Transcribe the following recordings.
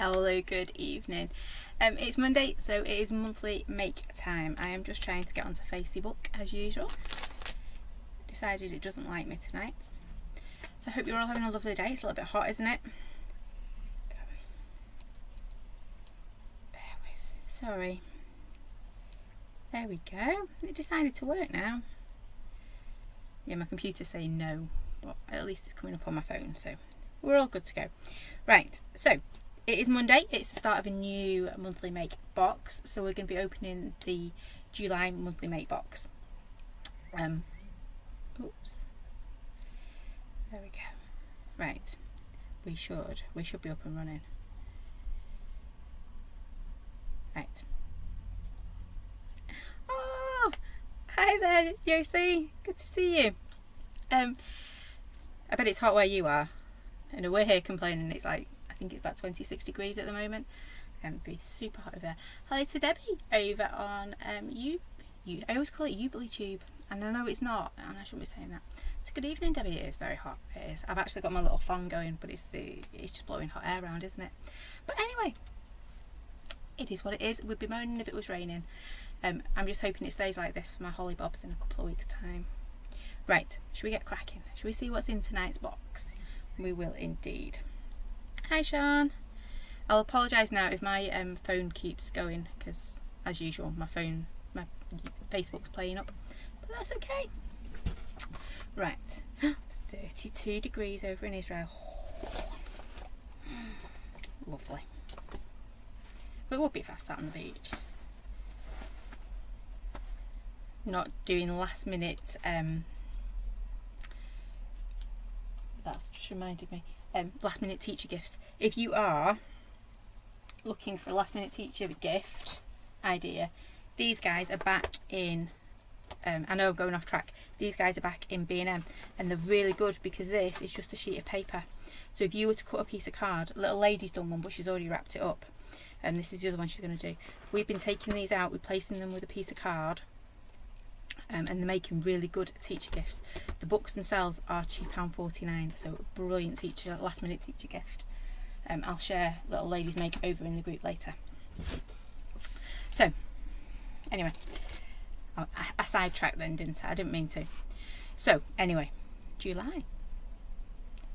Hello, good evening. It's Monday, so it is monthly make time. I am just trying to get onto Facebook as usual. Decided it doesn't like me tonight. So I hope you're all having a lovely day. It's a little bit hot, isn't it? Bear with. Sorry. There we go. It decided to work now. Yeah, my computer's saying no, but at least it's coming up on my phone, so we're all good to go. Right, so it is Monday. It's the start of a new monthly make box, so we're going to be opening the July monthly make box. Oops. There we go. Right, we should be up and running. Right. Oh, hi there, Yossi. Good to see you. I bet it's hot where you are. I know we're here complaining. It's like, I think it's about 26 degrees at the moment. It'd be super hot over there. Hello to Debbie over on I always call it YouTube, and I know it's not, and I shouldn't be saying that. So good evening, Debbie. It is very hot. It is. I've actually got my little fan going, but it's just blowing hot air around, isn't it? But anyway, it is what it is. We'd be moaning if it was raining. I'm just hoping it stays like this for my hollybobs in a couple of weeks' time. Right, should we get cracking? Should we see what's in tonight's box? We will indeed. Hi, Sean. I'll apologise now if my phone keeps going, because as usual my Facebook's playing up, but that's okay. Right, 32 degrees over in Israel. Lovely. It would be if I sat on the beach, not doing last minute. That's just reminded me. Last minute teacher gifts. If you are looking for a last minute teacher gift idea, these guys are back in. I know I'm going off track. These guys are back in B&M, and they're really good because this is just a sheet of paper. So if you were to cut a piece of card, little lady's done one, but she's already wrapped it up. And this is the other one she's going to do. We've been taking these out, replacing them with a piece of card. And they're making really good teacher gifts. The books themselves are £2.49, so brilliant last minute teacher gift. I'll share little ladies make over in the group later. So anyway, I sidetracked then, didn't I? I didn't mean to. So anyway, July.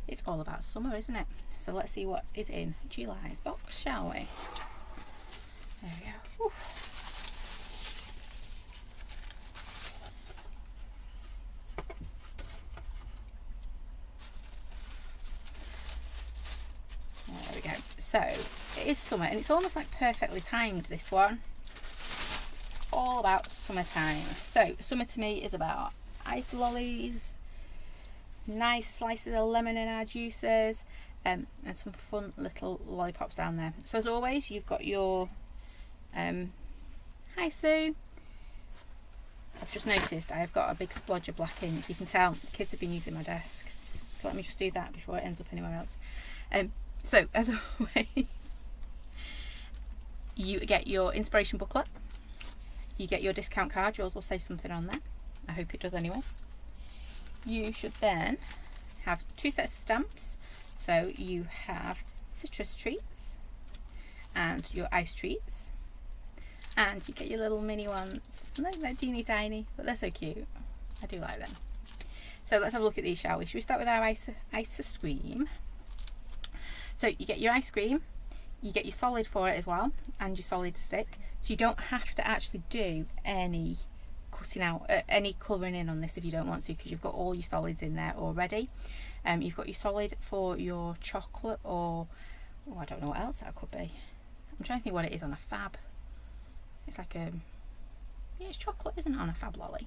It's all about summer, isn't it? So let's see what is in July's box, shall we? There we go. Whew. There we go. So it is summer, and it's almost like perfectly timed, this one. All about summertime. So summer to me is about ice lollies, nice slices of lemon in our juices, and some fun little lollipops down there. So as always, you've got your hi Sue. I've just noticed I've got a big splodge of black ink. You can tell the kids have been using my desk, so let me just do that before it ends up anywhere else. So as always, you get your inspiration booklet, you get your discount card. Yours will say something on there. I hope it does anyway. You should then have 2 sets of stamps. So you have citrus treats and your ice treats, and you get your little mini ones. They're teeny tiny, but they're so cute. I do like them. So let's have a look at these, shall we? Should we start with our ice cream? So you get your ice cream, you get your solid for it as well, and your solid stick. So you don't have to actually do any cutting out, any colouring in on this if you don't want to, because you've got all your solids in there already. You've got your solid for your chocolate, or I don't know what else that could be. I'm trying to think what it is on a fab. It's like yeah, it's chocolate, isn't it, on a fab lolly?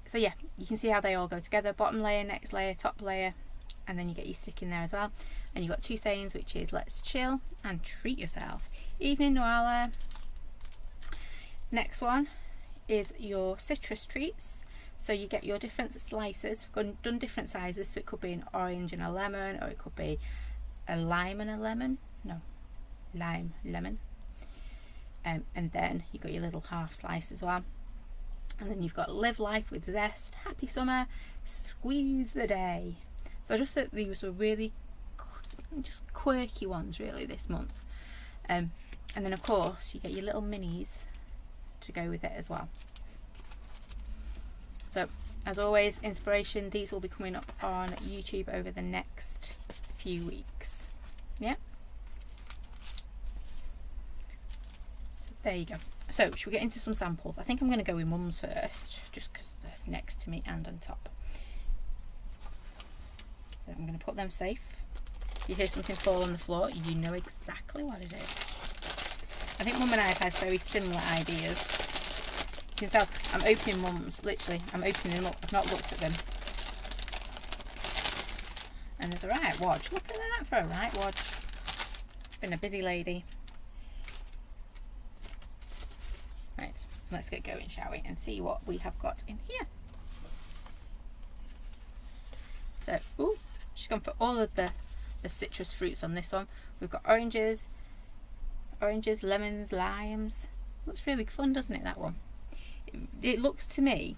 So yeah, you can see how they all go together. Bottom layer, next layer, top layer, and then you get your stick in there as well. And you've got 2 sayings, which is let's chill and treat yourself. Evening Noala. Next one is your citrus treats. So you get your different slices, done different sizes. So it could be an orange and a lemon, or it could be a lime and a lemon. No, lime, lemon. And then you've got your little half slice as well. And then you've got live life with zest, happy summer, squeeze the day. So I just thought these were really just quirky ones really this month. And then of course you get your little minis to go with it as well. So as always, inspiration, these will be coming up on YouTube over the next few weeks. Yeah. So there you go. So should we get into some samples? I think I'm going to go with Mum's first, just because they're next to me and on top. So I'm going to put them safe. If you hear something fall on the floor, you know exactly what it is. I think Mum and I have had very similar ideas. You can tell I'm opening Mum's, literally, I'm opening them up. I've not looked at them. And there's a right watch. Look at that for a right watch. Been a busy lady. Right, let's get going, shall we, and see what we have got in here. So, ooh, she's gone for all of the citrus fruits on this one. We've got oranges, lemons, limes. Looks really fun, doesn't it, that one? It looks to me,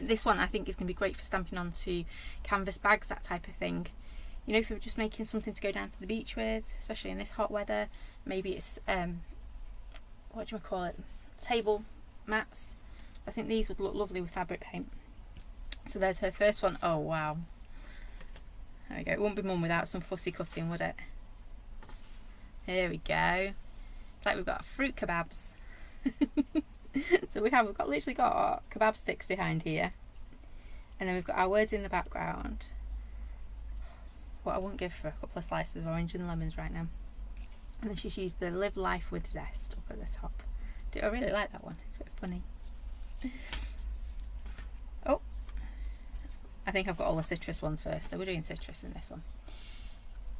this one I think is going to be great for stamping onto canvas bags, that type of thing. You know, if you're just making something to go down to the beach with, especially in this hot weather, maybe it's, what do you call it, table mats. I think these would look lovely with fabric paint. So there's her first one. Oh wow, there we go. It wouldn't be Mum without some fussy cutting, would it? Here we go. It's like we've got fruit kebabs. So we've literally got kebab sticks behind here, and then we've got our words in the background. What I wouldn't give for a couple of slices of orange and lemons right now. And then she's used the live life with zest up at the top. I really like that one, it's a bit funny. Oh, I think I've got all the citrus ones first, so we're doing citrus in this one.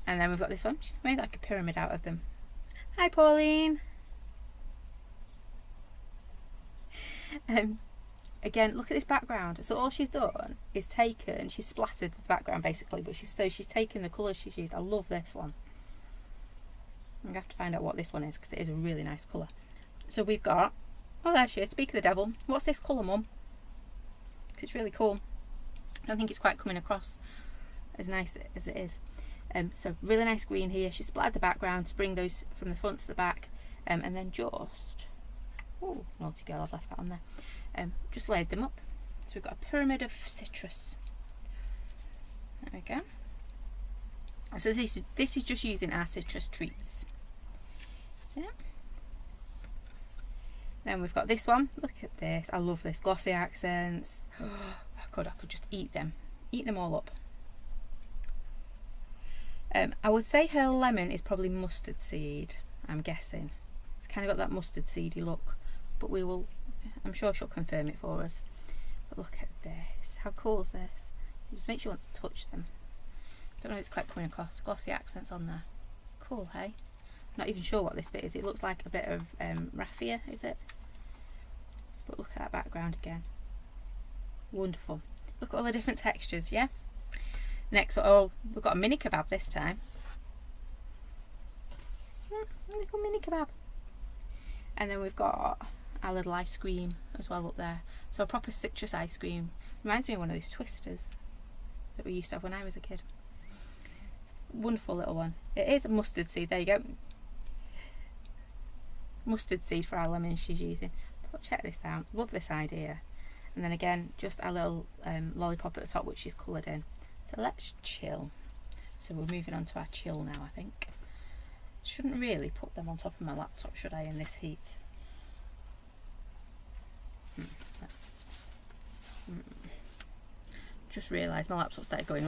And then we've got this one. She made like a pyramid out of them. Hi Pauline. Again, look at this background. So all she's done is she's splattered the background basically, but she's taken the colours she's used. I love this one. I'm going to have to find out what this one is, because it is a really nice colour. So we've got, oh there she is, Speak of the Devil. What's this colour, Mum? Because it's really cool. I don't think it's quite coming across as nice as it is. So really nice green here. She splattered the background to bring those from the front to the back, and then just, oh naughty girl, I've left that on there. Just laid them up. So we've got a pyramid of citrus. There we go. So this is just using our citrus treats. Yeah. Then we've got this one. Look at this. I love this. Glossy Accents. I could just eat them all up. I would say her lemon is probably mustard seed, I'm guessing. It's kind of got that mustard seedy look, but I'm sure she'll confirm it for us. But look at this. How cool is this? It just makes you want to touch them. Don't know if it's quite coming across. Glossy Accents on there. Cool, hey? Not even sure what this bit is. It looks like a bit of raffia, is it? But look at that background again. Wonderful. Look at all the different textures, yeah? Next, oh, we've got a mini kebab this time. Little mini kebab. And then we've got our little ice cream as well up there. So a proper citrus ice cream. Reminds me of one of those twisters that we used to have when I was a kid. It's a wonderful little one. It is a mustard seed. There you go. Mustard seed for our lemon she's using. But check this out. Love this idea. And then again, just our little lollipop at the top, which she's coloured in. So let's chill. So we're moving on to our chill now, I think. Shouldn't really put them on top of my laptop, should I, in this heat? Just realised my laptop started going,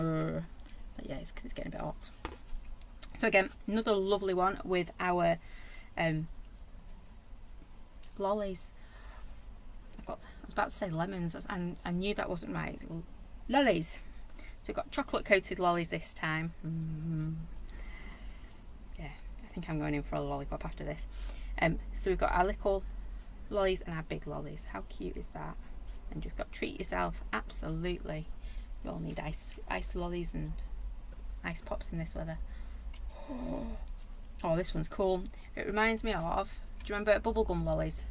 but yeah, it's because it's getting a bit hot. So again, another lovely one with our lollies. I was about to say lemons, and I knew that wasn't right. Lollies. So we've got chocolate coated lollies this time. Yeah, I think I'm going in for a lollipop after this. So we've got our little lollies and our big lollies. How cute is that? And just got treat yourself. Absolutely. You all need ice lollies and ice pops in this weather. Oh, this one's cool. It reminds me of, do you remember bubblegum lollies?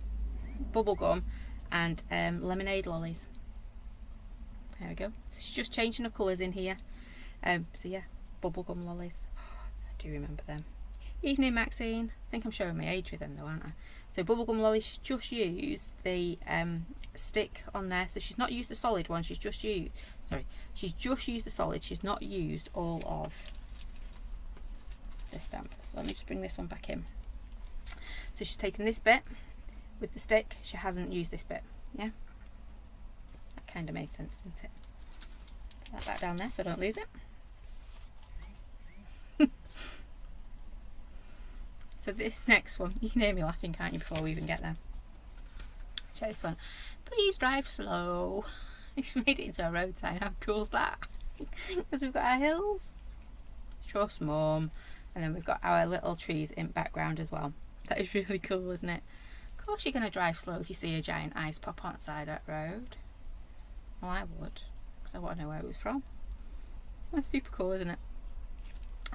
Bubblegum and lemonade lollies. There we go. So she's just changing the colours in here. So yeah, bubblegum lollies. do remember them. Evening, Maxine. I think I'm showing my age with them though, aren't I? So bubblegum lolly, she's just used the stick on there. So she's not used the solid one. She's just used the solid. She's not used all of the stamp. So let me just bring this one back in. So she's taken this bit with the stick. She hasn't used this bit. Yeah, that kind of made sense, didn't it? Put that back down there so I don't lose it. So this next one, you can hear me laughing, can't you, before we even get there. Check this one. Please drive slow. It's made it into a road sign. How cool is that? Because we've got our hills. Trust Mum. And then we've got our little trees in background as well. That is really cool, isn't it? Of course you're going to drive slow if you see a giant ice pop on the side of that road. Well, I would, because I want to know where it was from. That's super cool, isn't it?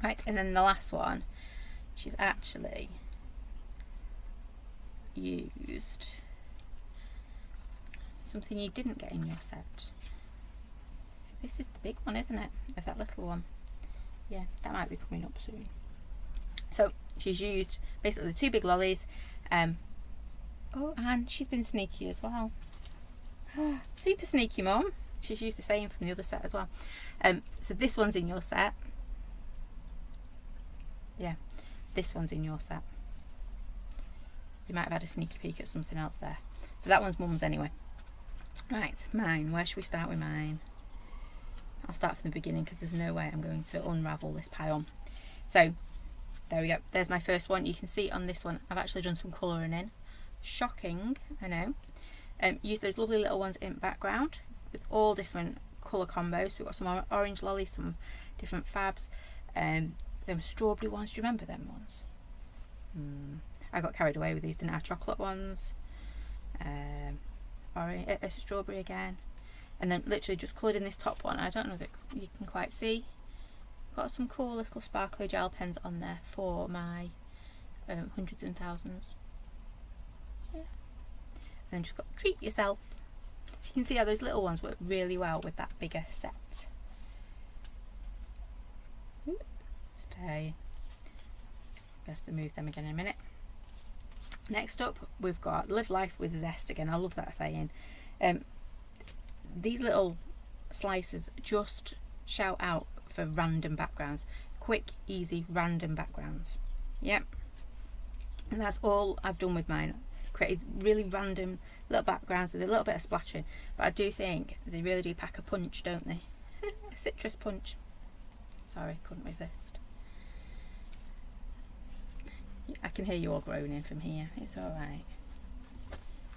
Right, and then the last one, she's actually used something you didn't get in your set. So this is the big one, isn't it? Of that little one. Yeah, that might be coming up soon. So she's used basically the two big lollies. Oh, and she's been sneaky as well. Super sneaky, Mum. She's used the same from the other set as well. So this one's in your set. Yeah, this one's in your set. You might have had a sneaky peek at something else there. So that one's Mum's anyway. Right, mine. Where should we start with mine? I'll start from the beginning because there's no way I'm going to unravel this pile. So there we go. There's my first one. You can see on this one I've actually done some colouring in. Shocking, I know. Use those lovely little ones in background with all different colour combos. We've got some orange lollies, some different fabs. Them strawberry ones. Do you remember them ones? I got carried away with these, didn't I? Chocolate ones. Orange, strawberry again. And then literally just coloured in this top one. I don't know that you can quite see. Got some cool little sparkly gel pens on there for my hundreds and thousands. Yeah. And then just got treat yourself. So you can see how those little ones work really well with that bigger set. Ooh, stay. I'm going to have to move them again in a minute. Next up, we've got Live Life with Zest again. I love that saying. These little slices just shout out for random backgrounds. Quick, easy, random backgrounds. Yep. And that's all I've done with mine. Created really random little backgrounds with a little bit of splattering. But I do think they really do pack a punch, don't they? A citrus punch. Sorry, couldn't resist. I can hear you all groaning from here. It's alright.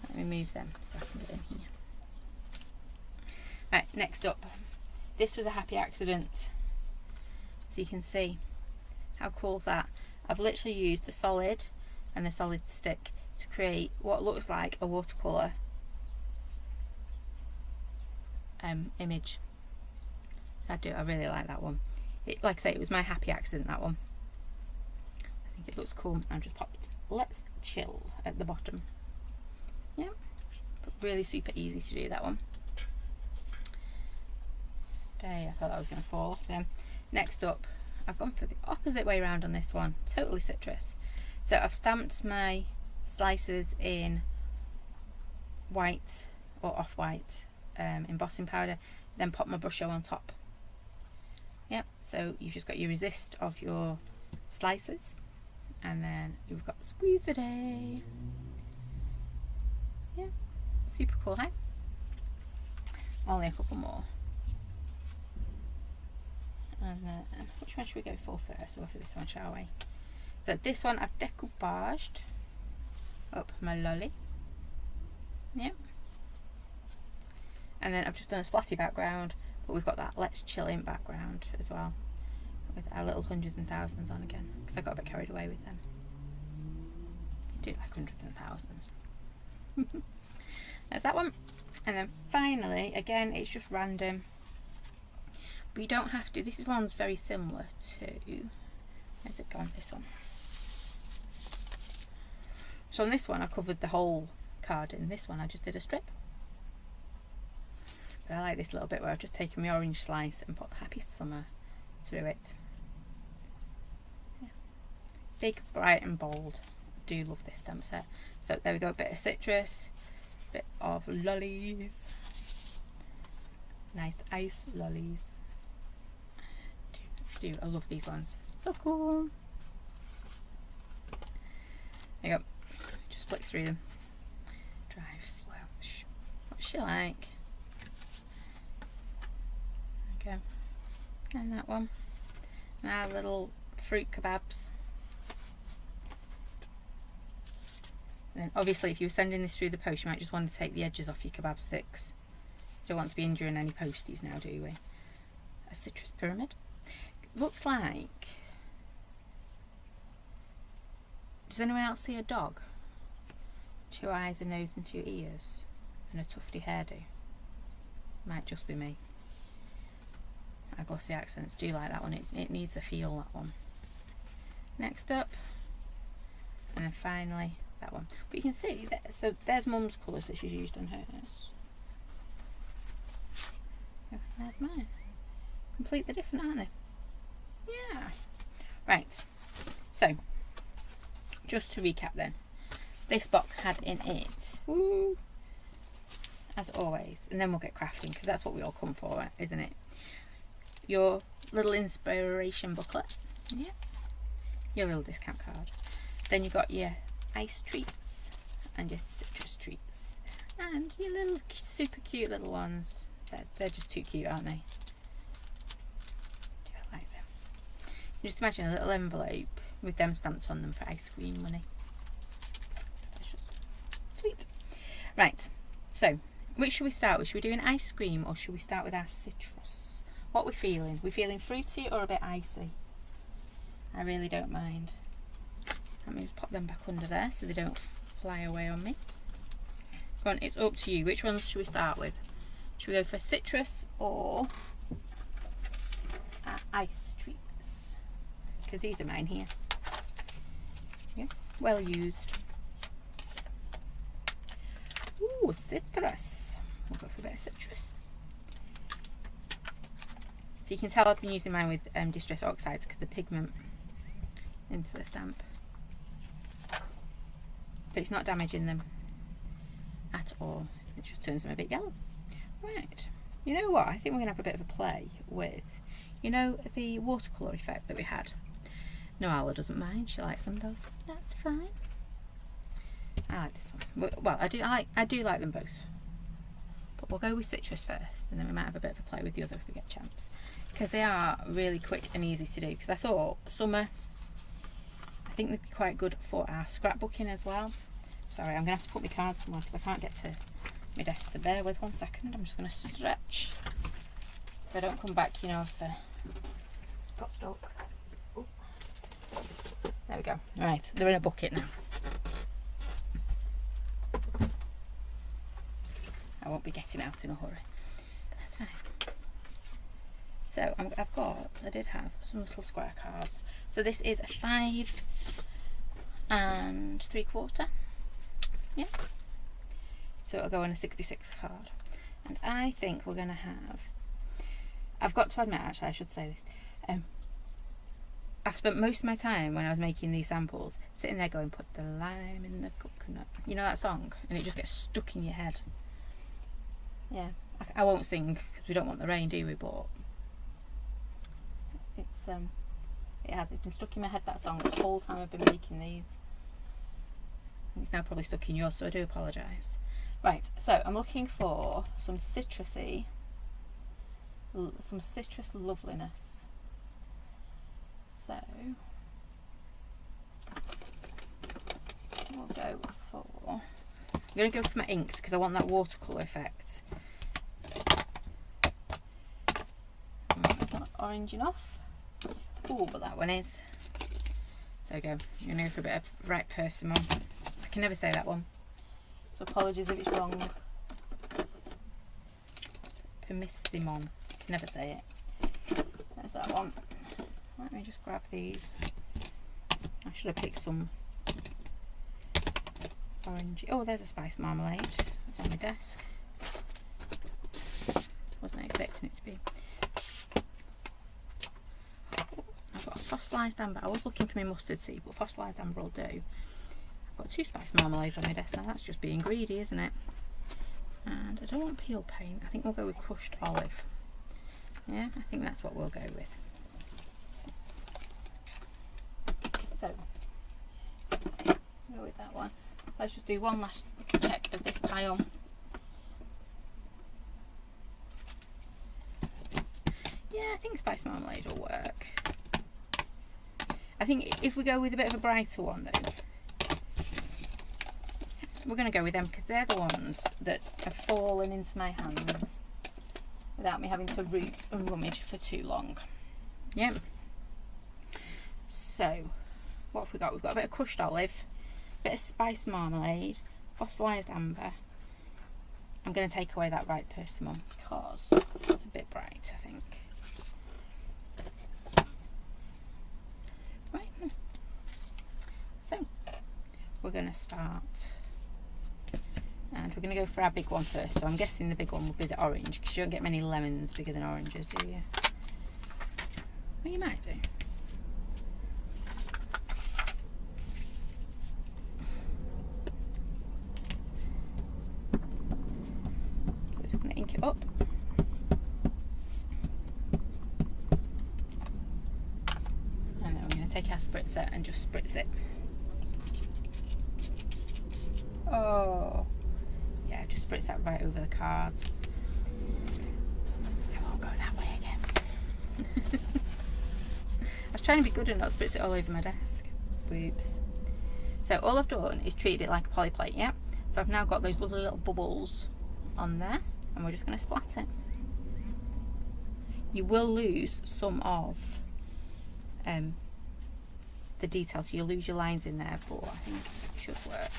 Let me move them so I can get in here. Right, next up. This was a happy accident. So you can see how cool is that. I've literally used the solid and the solid stick to create what looks like a watercolour image. So I really like that one. Like I say, it was my happy accident, that one. I think it looks cool. I've just popped Let's Chill at the bottom. Yeah, but really super easy to do that one. I thought that was going to fall off then. Next up, I've gone for the opposite way around on this one. Totally citrus. So I've stamped my slices in white or off-white embossing powder, then pop my brusho on top. Yep, so you've just got your resist of your slices, and then you've got Squeeze Today. Yeah, super cool, hey? Only a couple more. And then, which one should we go for first? We'll go for this one, shall we? So this one I've decoupaged up my lolly. Yep. And then I've just done a splatty background, but we've got that Let's Chill in background as well, with our little hundreds and thousands on again, because I got a bit carried away with them. I do like hundreds and thousands. There's that one. And then finally, again, it's just random. But you don't have to. This one's very similar to, where's it gone, this one? So on this one I covered the whole card in. This one I just did a strip. But I like this little bit where I've just taken my orange slice and put Happy Summer through it. Yeah. Big, bright and bold. Do love this stamp set. So there we go, a bit of citrus, a bit of lollies. Nice ice lollies. I love these ones. So cool. There you go. Just flick through them. Drive slow. What's she like? Okay. And that one. Now little fruit kebabs. And then obviously if you were sending this through the post, you might just want to take the edges off your kebab sticks. Don't want to be injuring any posties now, do we? A citrus pyramid. Looks like... Does anyone else see a dog? 2 eyes, a nose and 2 ears. And a tufty hairdo. Might just be me. Our Glossy Accents do like that one. It needs a feel, that one. Next up. And then finally that one. But you can see, that, so there's Mum's colours that she's used on hers. There's mine. Completely different, aren't they? Yeah. Right. So, just to recap then. This box had in it, woo, as always, and then we'll get crafting because that's what we all come for, isn't it? Your little inspiration booklet, yeah. Your little discount card. Then you've got your ice treats and your citrus treats, and your little super cute little ones. They're just too cute, aren't they? Do I like them? Just imagine a little envelope with them stamped on them for ice cream money. Sweet. Right, so which should we start with? Should we do an ice cream or should we start with our citrus? What we're feeling? We're feeling fruity or a bit icy? I really don't mind. Let me just pop them back under there so they don't fly away on me. Go on, it's up to you. Which ones should we start with? Should we go for citrus or our ice treats? Because these are mine here. Yeah, well used. Ooh, citrus. We'll go for a bit of citrus. So you can tell I've been using mine with Distress Oxides because the pigment into the stamp. But it's not damaging them at all. It just turns them a bit yellow. Right. You know what? I think we're going to have a bit of a play with, you know, the watercolour effect that we had. Noala doesn't mind. She likes them both. That's fine. I like this one. Well, I do like them both. But we'll go with citrus first, and then we might have a bit of a play with the other if we get a chance. Because they are really quick and easy to do. Because I thought summer, I think they'd be quite good for our scrapbooking as well. Sorry, I'm going to have to put my card somewhere because I can't get to my desk. So bear with 1 second. I'm just going to stretch. If I don't come back, you know, if got stuck. Ooh. There we go. Right, they're in a bucket now. I won't be getting out in a hurry, but that's fine. So I did have some little square cards. So this is a 5 3/4. Yeah. So it'll go on a 66 card. And I think we're going to have, I've got to admit, actually I should say this, I've spent most of my time when I was making these samples sitting there going, put the lime in the coconut. You know that song? And it just gets stuck in your head. Yeah, I won't sing because we don't want the rain, do we? But it's been stuck in my head, that song, the whole time I've been making these. And it's now probably stuck in yours, so I do apologise. Right, so I'm looking for some citrus loveliness. So we'll go for, I'm going to go for my inks because I want that watercolour effect. It's not orange enough. Oh, but that one is. So go. You're going to go for a bit of right persimmon. I can never say that one. So apologies if it's wrong. Permissimon. I can never say it. There's that one. Let me just grab these. I should have picked some orange. Oh, there's a spice marmalade. It's on my desk. Wasn't expecting it to be. Oh, I've Got fossilised amber. I was looking for my mustard seed, but fossilised amber will do. I've got 2 spice marmalades on my desk now. That's just being greedy, isn't it? And I don't want peel paint. I think we'll go with crushed olive. Yeah, I think that's what we'll go with. So, go with that one. Let's just do one last check of this pile. Yeah, I think spice marmalade will work. I think if we go with a bit of a brighter one though, we're going to go with them because they're the ones that have fallen into my hands without me having to root and rummage for too long. Yep. So, what have we got? We've got a bit of crushed olive, a bit of spice marmalade, fossilised amber. I'm going to take away that right persimmon because it's a bit bright, I think. Right. So, we're going to start. And we're going to go for our big one first. So I'm guessing the big one will be the orange because you don't get many lemons bigger than oranges, do you? Well, you might do. So I'm just going to ink it up. And then we're going to take our spritzer and just spritz it. Oh. Yeah, just spritz that right over the cards. I won't go that way again. I was trying to be good and not spritz it all over my desk. Whoops. So all I've done is treated it like a poly plate, yeah? So I've now got those lovely little bubbles on there and we're just going to splat it. You will lose some of the detail, so you'll lose your lines in there, but I think it should work.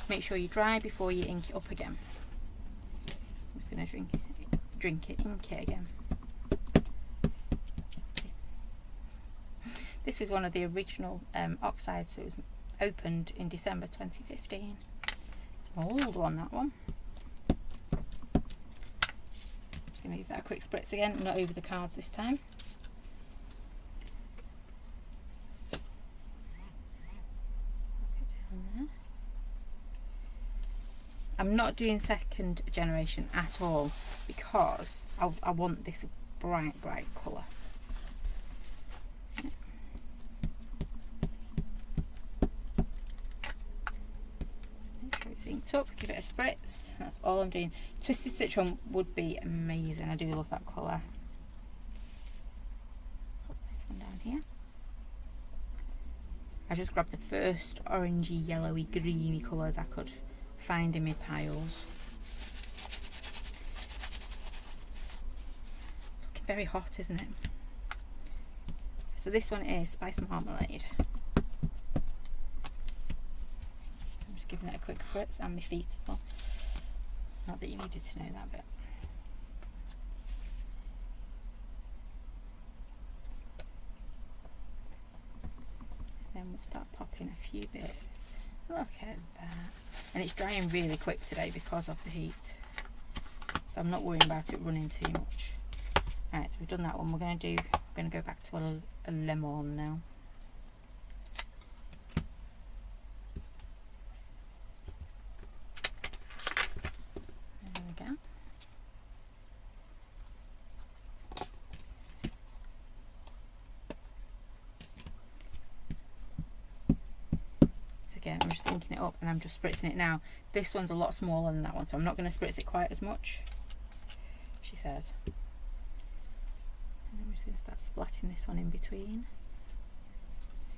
Make sure you dry before you ink it up again. I'm just going to ink it again. This is one of the original oxides, so it was opened in December 2015. It's an old one, that one. Just going to give that a quick spritz again, not over the cards this time. I'm not doing second generation at all because I want this bright colour. Make sure it's inked up, give it a spritz. That's all I'm doing. Twisted citron would be amazing. I do love that colour. Put this one down here. I just grabbed the first orangey, yellowy, greeny colours I could find in my piles. It's looking very hot, isn't it? So this one is spice marmalade. I'm just giving it a quick spritz, and my feet as well. Not that you needed to know that bit. Then we'll start popping a few bits. Look at that. And it's drying really quick today because of the heat. So I'm not worrying about it running too much. Right, so we've done that one. We're going to go back to a lemon now. There we go. Again, I'm just inking it up and I'm just spritzing it now. This one's a lot smaller than that one, so I'm not going to spritz it quite as much, she says. And I'm just going to start splatting this one in between.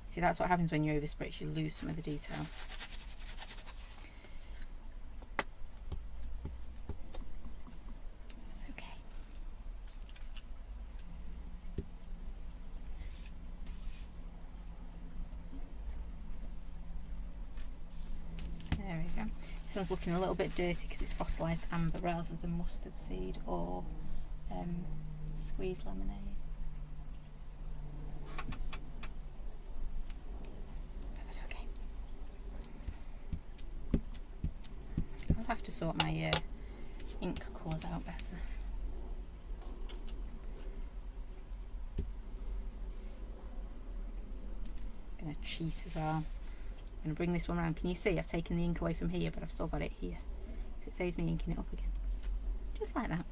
See, that's what happens when you over spritz, you lose some of the detail. That's okay. There we go. This one's looking a little bit dirty because it's fossilised amber rather than mustard seed or squeezed lemonade. That's okay. I'll have to sort my ink colours out better. sheet as well. I'm going to bring this one around. Can you see I've taken the ink away from here, but I've still got it here. So it saves me inking it up again. Just like that.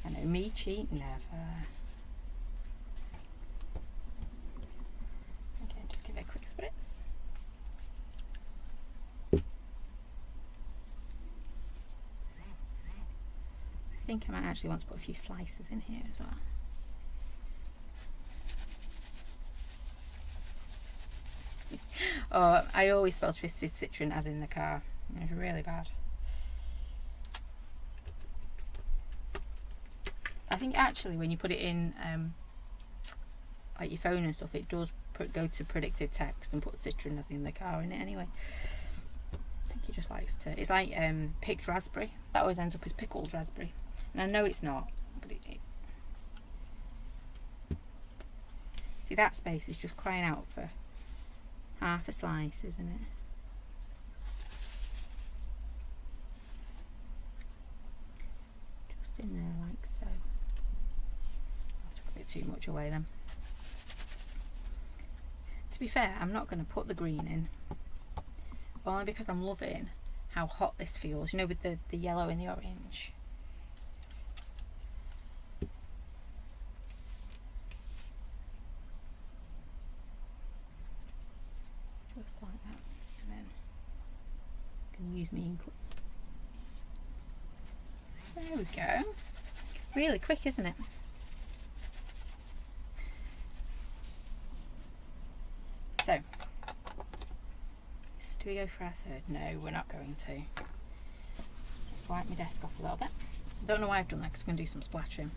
I know, me cheat never. Okay, just give it a quick spritz. I think I might actually want to put a few slices in here as well. Oh, I always spell Twisted Citron as in the car. It was really bad. I think actually when you put it in like your phone and stuff, it does go to predictive text and put citron as in the car in it anyway. I think he just likes to. It's like picked raspberry. That always ends up as pickled raspberry. And I know it's not, but it see, that space is just crying out for half a slice, isn't it? Just in there like so. I took a bit too much away then. To be fair, I'm not going to put the green in, only because I'm loving how hot this feels, you know, with the yellow and the orange. Just like that, and then I can use my ink. There we go. Really quick, isn't it? So, do we go for our third? No, we're not going to. Let's wipe my desk off a little bit. I don't know why I've done that, because I'm going to do some splattering.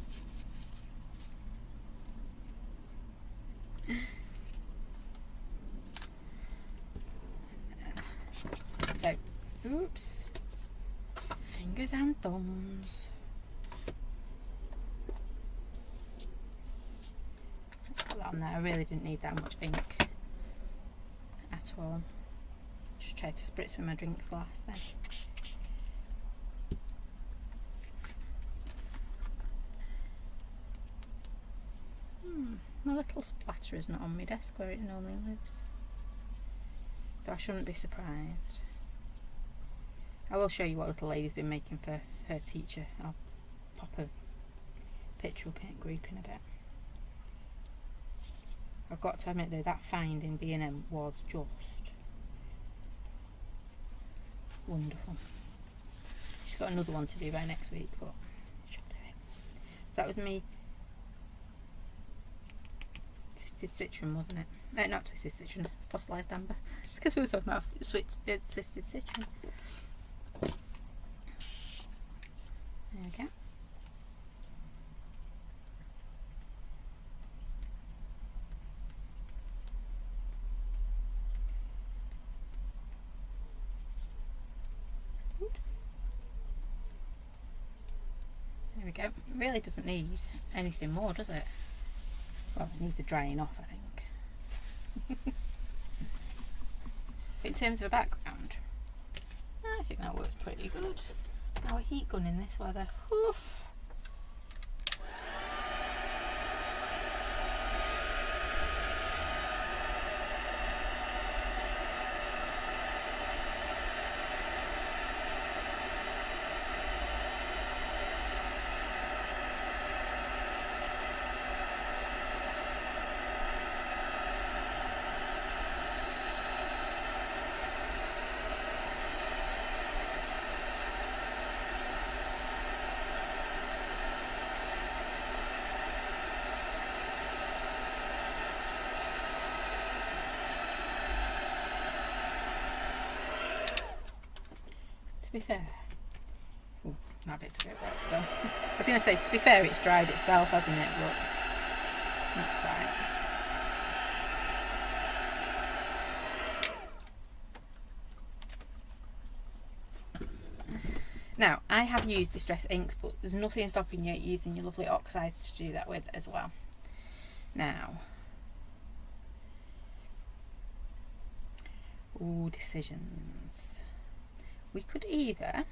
So, oops, fingers and thumbs. Put that on there. I really didn't need that much ink at all. Just try to spritz with my drinks glass then. My little splatter is not on my desk where it normally lives, though I shouldn't be surprised. I will show you what little lady's been making for her teacher. I'll pop a picture up in a group in a bit. I've got to admit though, that find in B&M was just wonderful. She's got another one to do by next week, but she'll do it. So that was me. Twisted Citron, wasn't it? Not Twisted Citron, Fossilised Amber. It's because we were talking about Twisted Citron. There we go. Oops. There we go. It really doesn't need anything more, does it? Well, it needs a drying off, I think. But in terms of a background, I think that works pretty good. Now a heat gun in this weather. Oof. To be fair, ooh, that bit's a bit wet still. I was going to say, to be fair, it's dried itself, hasn't it? But not quite. Now, I have used Distress inks, but there's nothing stopping you using your lovely oxides to do that with as well. Now, ooh, decisions. We could either,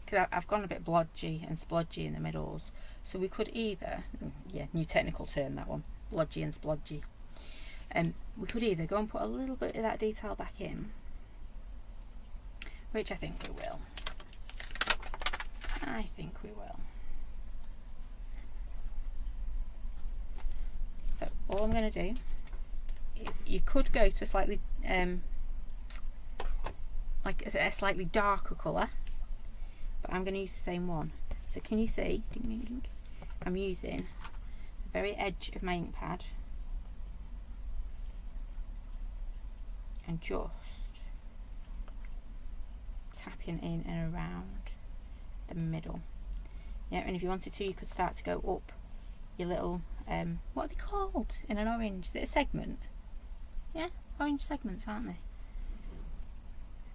because I've gone a bit blodgy and splodgy in the middles, so we could either, yeah, new technical term that one, blodgy and splodgy. We could either go and put a little bit of that detail back in, which I think we will. I think we will. So all I'm going to do is, you could go to a slightly like a slightly darker colour, but I'm going to use the same one. So can you see, ding, ding, ding, I'm using the very edge of my ink pad and just tapping in and around the middle. Yeah, and if you wanted to, you could start to go up your little what are they called in an orange? Is it a segment? Yeah, orange segments, aren't they?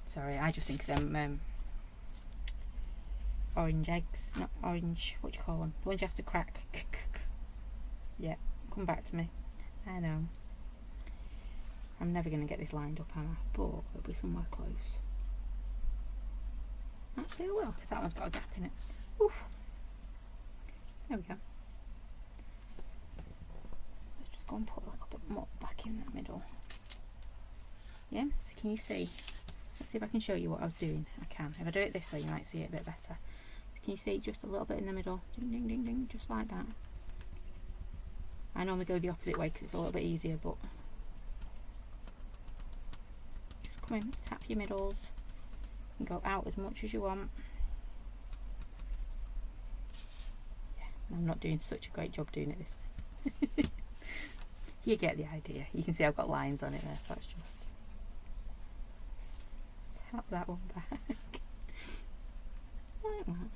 Sorry, I just think of them orange eggs, not orange, what do you call them? The ones you have to crack. Yeah, come back to me. I know. I'm never going to get this lined up, am I? But it'll be somewhere close. Actually I will, because that one's got a gap in it. Oof. There we go. Let's just go and put a little bit more back in that middle. Yeah, so can you see? Let's see if I can show you what I was doing. I can. If I do it this way, you might see it a bit better. So can you see just a little bit in the middle? Ding, ding, ding, ding, just like that. I normally go the opposite way because it's a little bit easier, but just come in, tap your middles, and go out as much as you want. Yeah, I'm not doing such a great job doing it this way. You get the idea. You can see I've got lines on it there, so it's just tap that one back. Like that.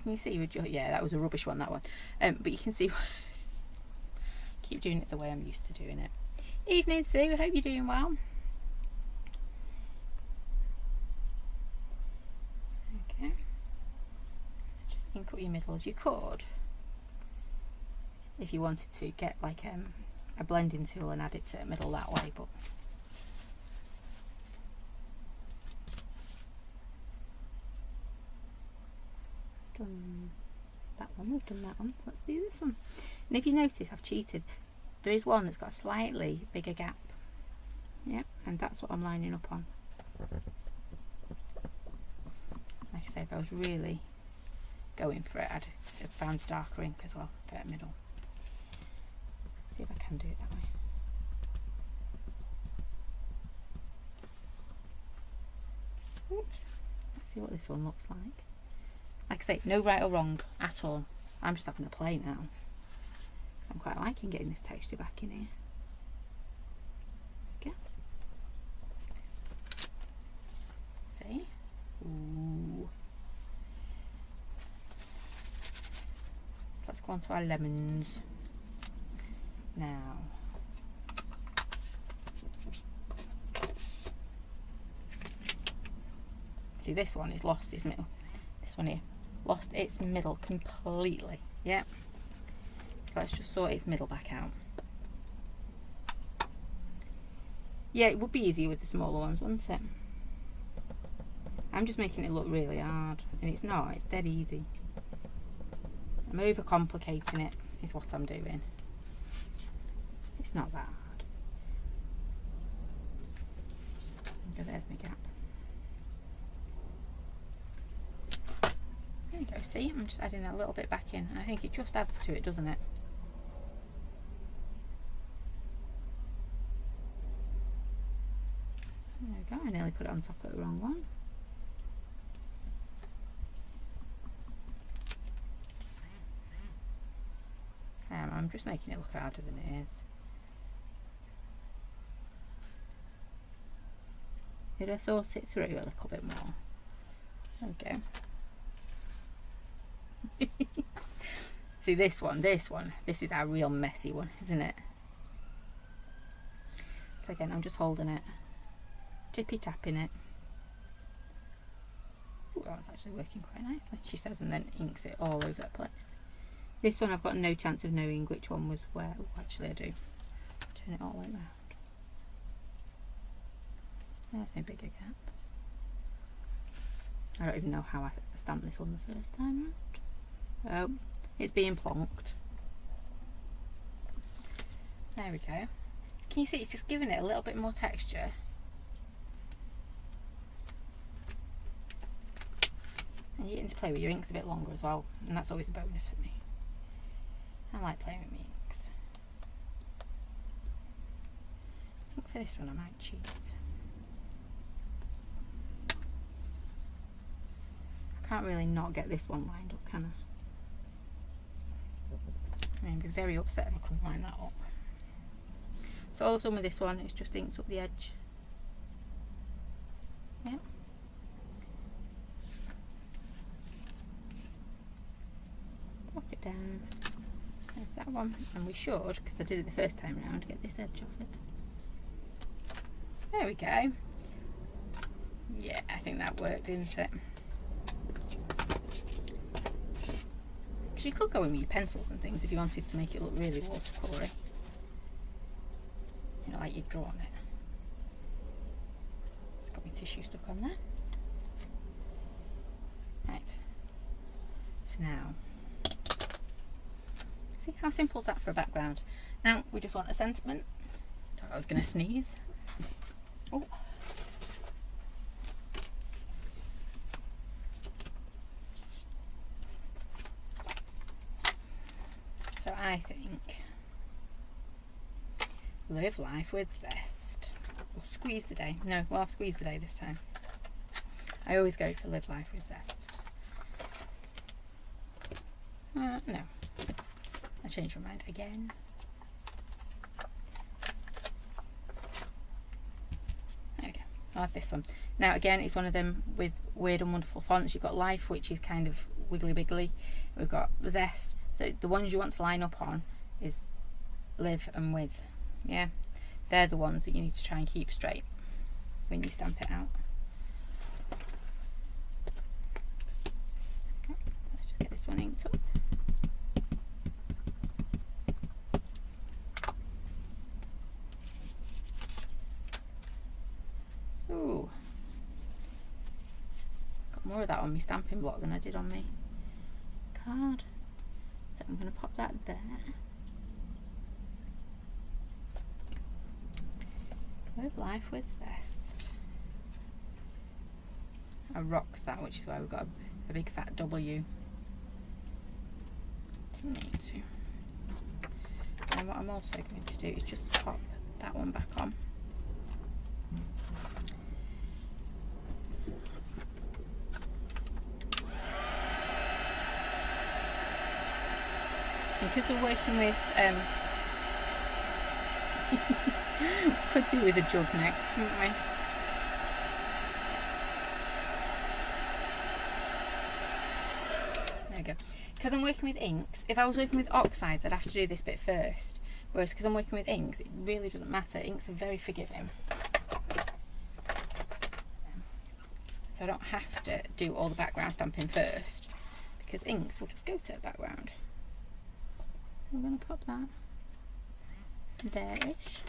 Can you see? Yeah, that was a rubbish one, that one. But you can see. Keep doing it the way I'm used to doing it. Evening, Sue. I hope you're doing well. Okay. So just ink up your middles. You could, if you wanted to, get like a blending tool and add it to the middle that way, but done that one, we've done that one. Let's do this one. And if you notice, I've cheated. There is one that's got a slightly bigger gap. Yep, and that's what I'm lining up on. Like I say, if I was really going for it, I'd have found darker ink as well for that middle. See if I can do it that way. Oops. Let's see what this one looks like. Like I say, no right or wrong at all. I'm just having a play now. I'm quite liking getting this texture back in here. Okay. See? Ooh. Let's go on to our lemons now. See, this one is lost its middle. This one here lost its middle completely. Yeah. So let's just sort its middle back out. Yeah, it would be easier with the smaller ones, wouldn't it? I'm just making it look really hard, and it's not. It's dead easy. I'm overcomplicating it, is what I'm doing. It's not that hard. Okay, there's my gap. There you go, see? I'm just adding a little bit back in. I think it just adds to it, doesn't it? There we go, I nearly put it on top of the wrong one. I'm just making it look harder than it is. Did I thought it through a little bit more? There we go. See this one, this is our real messy one, isn't it? So again, I'm just holding it, tippy tapping it. Oh, that's actually working quite nicely, she says, and then inks it all over the place. This one I've got no chance of knowing which one was where. Oh, actually I do. Turn it all the way around. There's my bigger gap. I don't even know how I stamped this one the first time round. Oh, It's being plonked. There we go. Can you see it's just giving it a little bit more texture? And you're getting to play with your inks a bit longer as well, and that's always a bonus for me. I like playing with my inks. I think for this one I might cheat. I can't really not get this one lined up, can I? I'd be very upset if I couldn't line that up. So all I've done with this one is just inked up the edge. Yep. Pop it down. There's that one. And we should, because I did it the first time round, get this edge off it. There we go. Yeah, I think that worked, didn't it? Because you could go in with your pencils and things if you wanted to make it look really watercolory. You know, like you'd drawn it. Got my tissue stuck on there. Right. So now, see how simple is that for a background? Now we just want a sentiment. Sorry, I was going to sneeze. Oh. So I think live life with zest. Or squeeze the day. No, well, I've squeezed the day this time. I always go for live life with zest. No. I changed my mind again. There we go. I'll have this one. Now again, it's one of them with weird and wonderful fonts. You've got life, which is kind of wiggly wiggly. We've got zest. So the ones you want to line up on is live and with. Yeah, they're the ones that you need to try and keep straight when you stamp it out. Okay, let's just get this one inked up. Ooh, got more of that on my stamping block than I did on my card. So I'm going to pop that there. Live life with zest. A rocks that, which is why we've got a big fat W. Didn't need to. And what I'm also going to do is just pop that one back on. Because we're working with could do with a jug next, couldn't we? There we go. Because I'm working with inks, if I was working with oxides I'd have to do this bit first, whereas because I'm working with inks it really doesn't matter. Inks are very forgiving, so I don't have to do all the background stamping first, because inks will just go to the background. I'm going to pop that there-ish.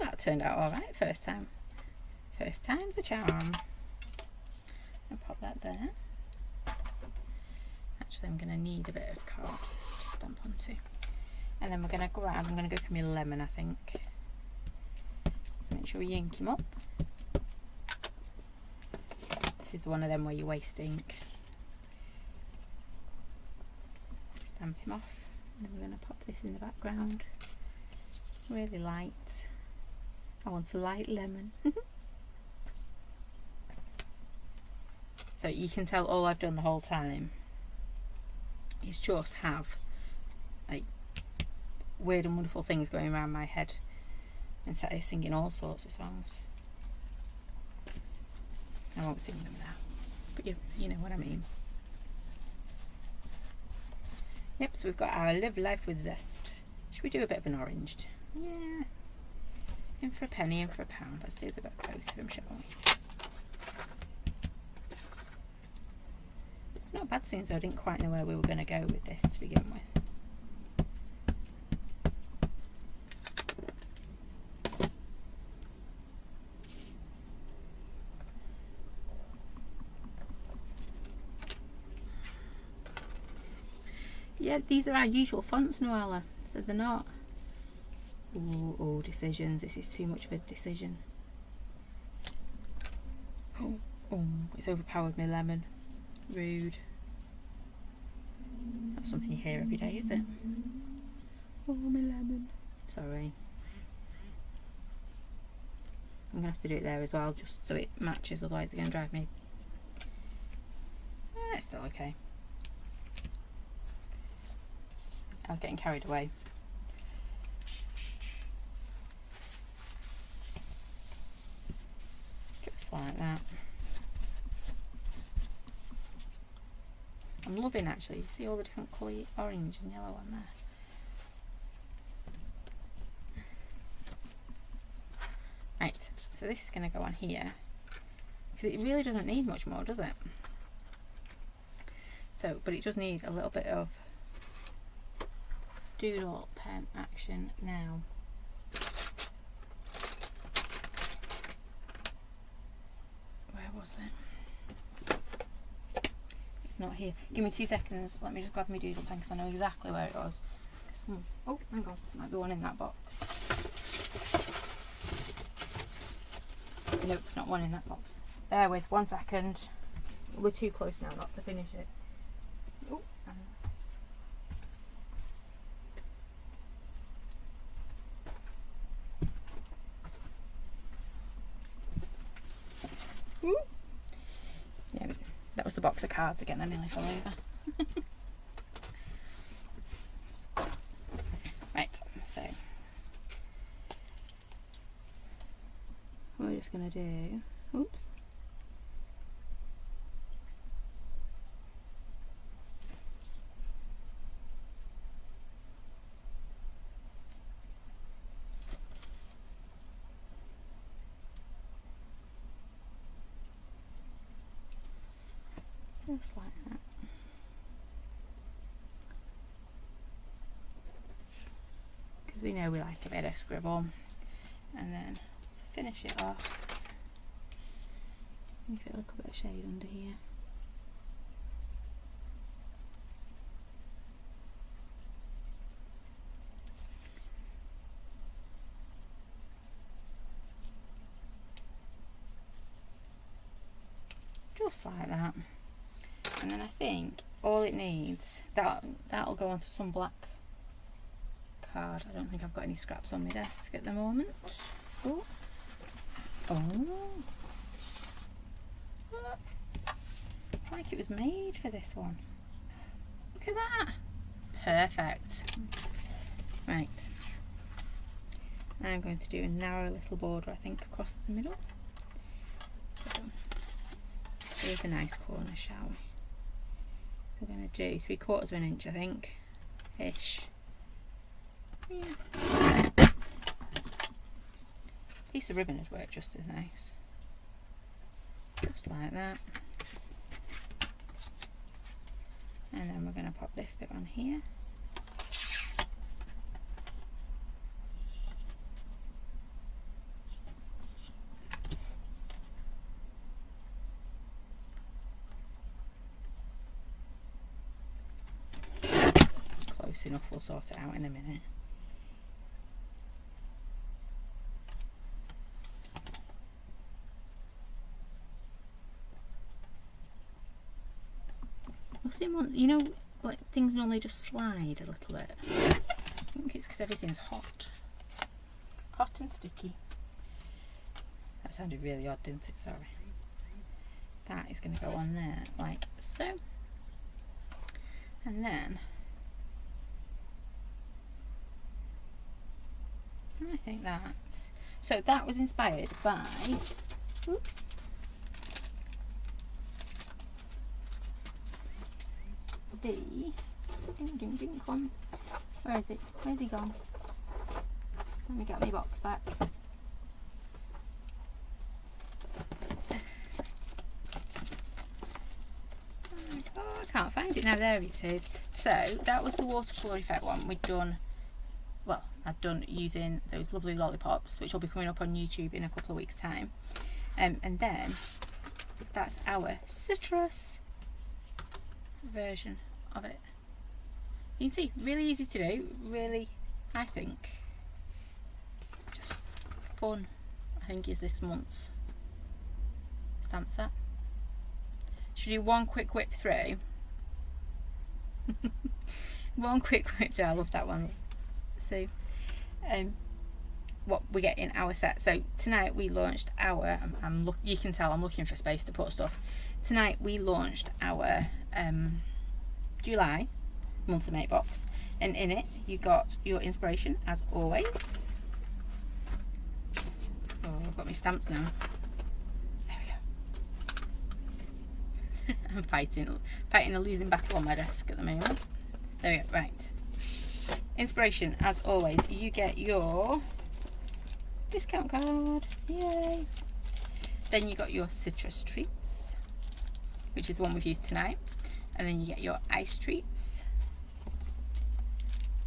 That turned out alright first time. First time's a charm. I'll pop that there. Actually, I'm going to need a bit of card to stamp onto. And then we're going to grab, I'm going to go for my lemon, I think. So make sure you ink him up. This is one of them where you waste ink. Stamp him off, and then we're going to pop this in the background. Really light. I want a light lemon. So you can tell all I've done the whole time is just have like weird and wonderful things going around my head and sat here singing all sorts of songs. I won't sing them now, but you know what I mean. Yep, so we've got our live life with zest. Should we do a bit of an orange? Yeah. In for a penny, in for a pound. Let's do both of them, shall we? Not bad, since I didn't quite know where we were going to go with this to begin with. Yeah, these are our usual fonts, Noella. So they're not. Oh, decisions. This is too much of a decision. Oh, it's overpowered me, lemon. Rude. Not something you hear every day, is it? Oh, my lemon. Sorry. I'm going to have to do it there as well, just so it matches, otherwise it's going to drive me. It's still okay. I was getting carried away. Just like that. I'm loving, actually, you see all the different colour, orange and yellow on there. Right, so this is going to go on here, because it really doesn't need much more, does it? So, but it does need a little bit of doodle pen action now. Where was it? It's not here. Give me 2 seconds. Let me just grab my doodle pen because I know exactly where it was. Oh, hang on. Might be one in that box. Nope, not one in that box. Bear with 1 second. We're too close now not to finish it. Oh, yeah, that was the box of cards again. I nearly fell over. Right, so what we're just going to do. Oops. Just like that. Because we know we like a bit of scribble. And then to finish it off, give it a little bit of shade under here. Just like that. And then I think all it needs, that'll go onto some black card. I don't think I've got any scraps on my desk at the moment. Oh, look, it's like it was made for this one. Look at that. Perfect. Right, I'm going to do a narrow little border, I think, across the middle. So, here's a nice corner, shall we? We're going to do 3/4 of an inch, I think, ish. Yeah. Piece of ribbon would work just as nice. Just like that. And then we're going to pop this bit on here. Close enough, we'll sort it out in a minute. You know, like things normally just slide a little bit. I think it's because everything's hot. Hot and sticky. That sounded really odd, didn't it? Sorry. That is going to go on there, like so. And then I think that. So that was inspired by. Oops, the ding con. Where is it? Where's he gone? Let me get my box back. Oh, I can't find it now. There it is. So that was the watercolour effect one we'd done. Well, I've done using those lovely lollipops, which will be coming up on YouTube in a couple of weeks' time. And then that's our citrus version of it. You can see, really easy to do, really, I think, just fun, I think is this month's stamp set. Should we do one quick whip through? One quick whip through, I love that one. So, what we get in our set. So tonight we launched our, you can tell I'm looking for space to put stuff. Tonight we launched our July monthly make box, and in it you got your inspiration as always. Oh, I've got my stamps now. There we go. I'm fighting a losing battle on my desk at the moment. There we go. Right. Inspiration as always. You get your discount card. Yay! Then you got your citrus treats, which is the one we've used tonight, and then you get your ice treats.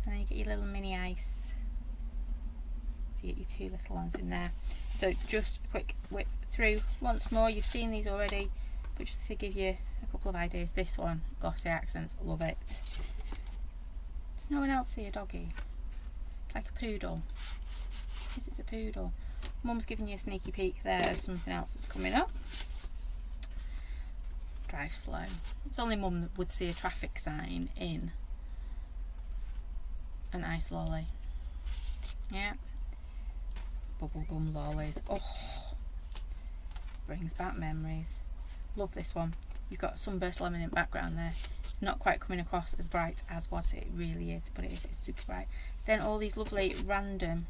And then you get your little mini ice. So you get your 2 little ones in there. So just a quick whip through once more. You've seen these already, but just to give you a couple of ideas. This one, Glossy Accents, love it. Does no one else see a doggy? Like a poodle. Yes, it's a poodle. Mum's giving you a sneaky peek there as something else that's coming up. Drive slow. It's only Mum that would see a traffic sign in an ice lolly. Yeah. Bubblegum lollies. Oh, brings back memories. Love this one. You've got sunburst lemon in the background there. It's not quite coming across as bright as what it really is, but it's super bright. Then all these lovely random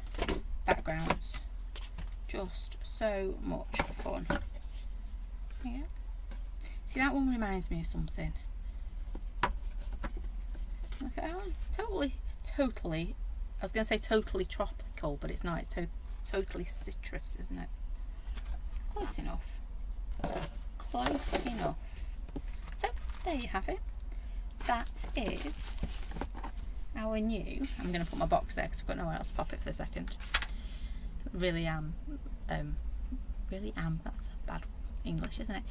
backgrounds. Just so much fun. Yeah. See, that one reminds me of something. Look at that one. Totally, I was going to say totally tropical, but it's not. It's totally citrus, isn't it? Close enough. Close enough. So, there you have it. That is our new, I'm going to put my box there because I've got nowhere else to pop it for a second. Really am, that's bad English, isn't it?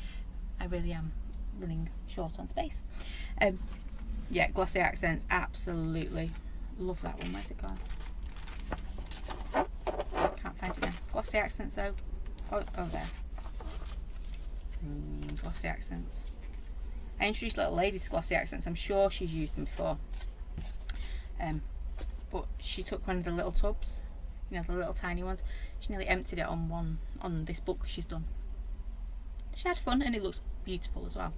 I really am running short on space. Yeah, Glossy Accents, absolutely. Love that one. Where's it gone? Can't find it now. Glossy Accents though. Oh there. Glossy Accents. I introduced Little Lady to Glossy Accents. I'm sure she's used them before. But she took one of the little tubs, you know, the little tiny ones. She nearly emptied it on this book she's done. She had fun and it looks beautiful as well.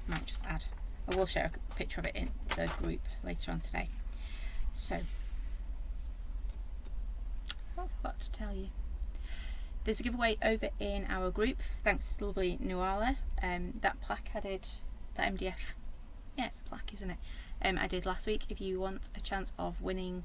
I might just add. I will share a picture of it in the group later on today. So, what I forgot to tell you. There's a giveaway over in our group, thanks to the lovely Nuala. That plaque I did, that MDF, yeah, it's a plaque, isn't it? I did last week. If you want a chance of winning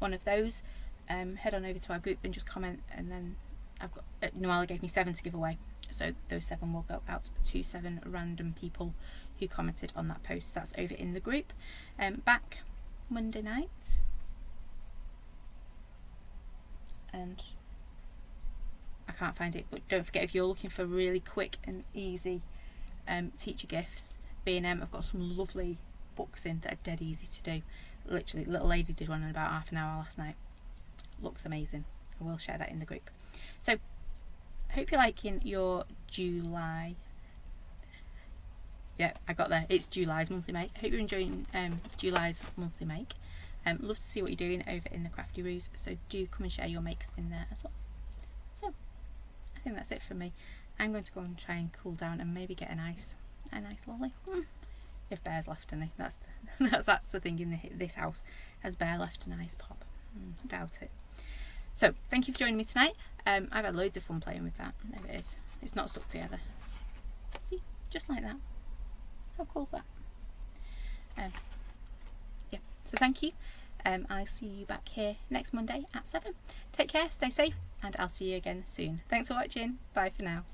one of those, head on over to our group and just comment, and then I've got Nuala gave me 7 to give away, so those 7 will go out to 7 random people who commented on that post. That's over in the group. Back Monday night, and I can't find it, but don't forget, if you're looking for really quick and easy teacher gifts, B&M have got some lovely books in that are dead easy to do. Literally, Little Lady did one in about half an hour last night. Looks amazing. I will share that in the group. So, I hope you're liking your July. Yeah, I got there. It's July's monthly make. I hope you're enjoying July's monthly make. Love to see what you're doing over in the Crafty Roos, so do come and share your makes in there as well. So, I think that's it for me. I'm going to go and try and cool down and maybe get a nice lolly. If Bear's left any. That's the thing in this house. Has Bear left a nice pop? I doubt it. So, thank you for joining me tonight. I've had loads of fun playing with that. There it is. It's not stuck together. See? Just like that. How cool's that? Yeah, so thank you. I'll see you back here next Monday at 7. Take care, stay safe, and I'll see you again soon. Thanks for watching. Bye for now.